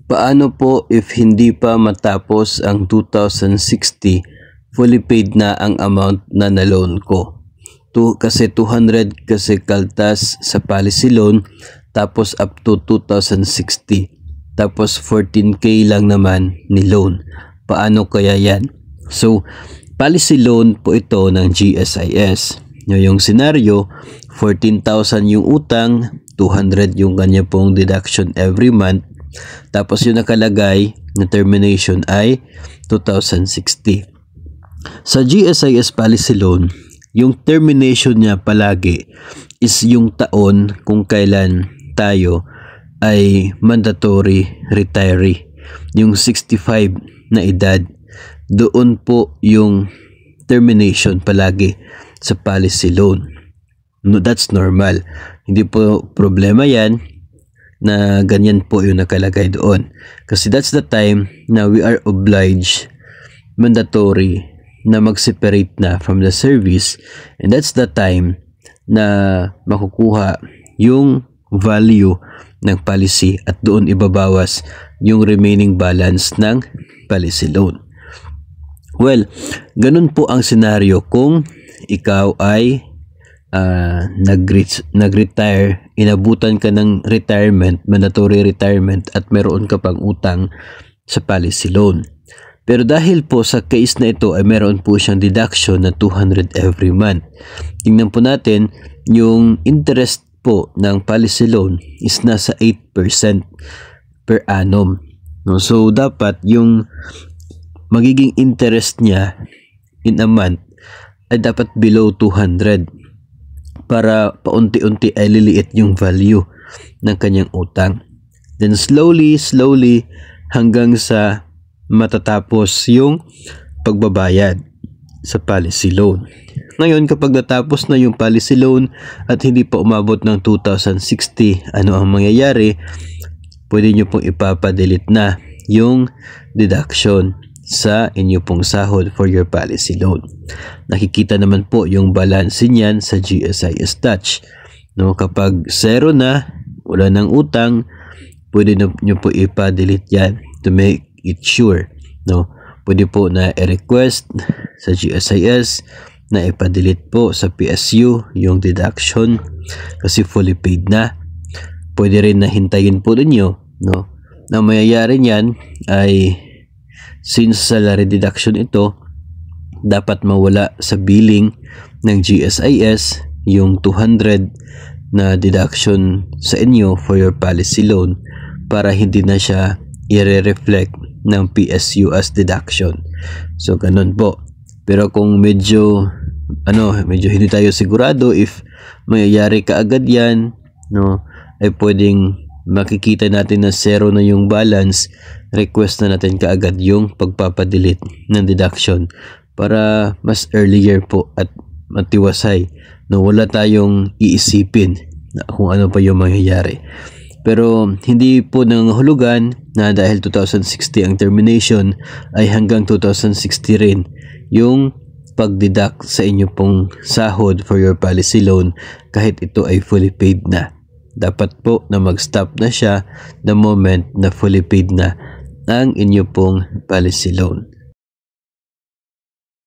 Paano po if hindi pa matapos ang 2060, fully paid na ang amount na na-loan ko? Kasi 200 kasi kaltas sa policy loan, tapos up to 2060. Tapos 14K lang naman ni loan. Paano kaya yan? So, policy loan po ito ng GSIS. Yung scenario, 14,000 yung utang, 200 yung kanya pong deduction every month. Tapos yung nakalagay na termination ay 2060. Sa GSIS policy loan, yung termination niya palagi is yung taon kung kailan tayo ay mandatory retiree. Yung 65 na edad, doon po yung termination palagi sa policy loan. No, that's normal. Hindi po problema yan na ganyan po yung nakalagay doon. Kasi that's the time na we are obliged, mandatory, na mag-separate na from the service, and that's the time na makukuha yung value ng policy at doon ibabawas yung remaining balance ng policy loan. Well, ganun po ang senaryo kung ikaw ay nag-retire, inabutan ka ng retirement, mandatory retirement, at meron ka pang utang sa policy loan. Pero dahil po sa case na ito ay meron po siyang deduction na 200 every month. Tingnan po natin, yung interest po ng policy loan is nasa 8% per annum. No? So dapat yung magiging interest niya in a month ay dapat below 200 para paunti-unti ay liliit yung value ng kanyang utang. Then slowly hanggang sa matatapos yung pagbabayad sa policy loan. Ngayon, kapag natapos na yung policy loan at hindi pa umabot ng 2060, ano ang mangyayari? Pwede nyo pong ipapadelete na yung deduction sa inyo pong sahod for your policy loan. Nakikita naman po yung balance niyan sa GSIS Touch. No, kapag zero na, wala nang utang, pwede nyo po ipa-delete yan to make it sure. No, pwede po na i-request sa GSIS na ipa-delete po sa PSU yung deduction kasi fully paid na. Pwede rin na hintayin po ninyo, no, na mayayari niyan ay since salary deduction ito, dapat mawala sa billing ng GSIS yung 200 na deduction sa inyo for your policy loan para hindi na siya i-reflect ng PSU as deduction. So ganun po. Pero kung medyo hindi tayo sigurado if mayayari kaagad yan, no, ay pwedeng makikita natin na zero na yung balance, request na natin kaagad yung pagpapadelete ng deduction para mas earlier po at matiwasay, no, wala tayong iisipin na kung ano pa yung mangyayari. Pero hindi po nangangahulugan na dahil 2060 ang termination ay hanggang 2060 rin yung pag-deduct sa inyo pong sahod for your policy loan kahit ito ay fully paid na. Dapat po na mag-stop na siya the moment na fully paid na ang inyo pong policy loan.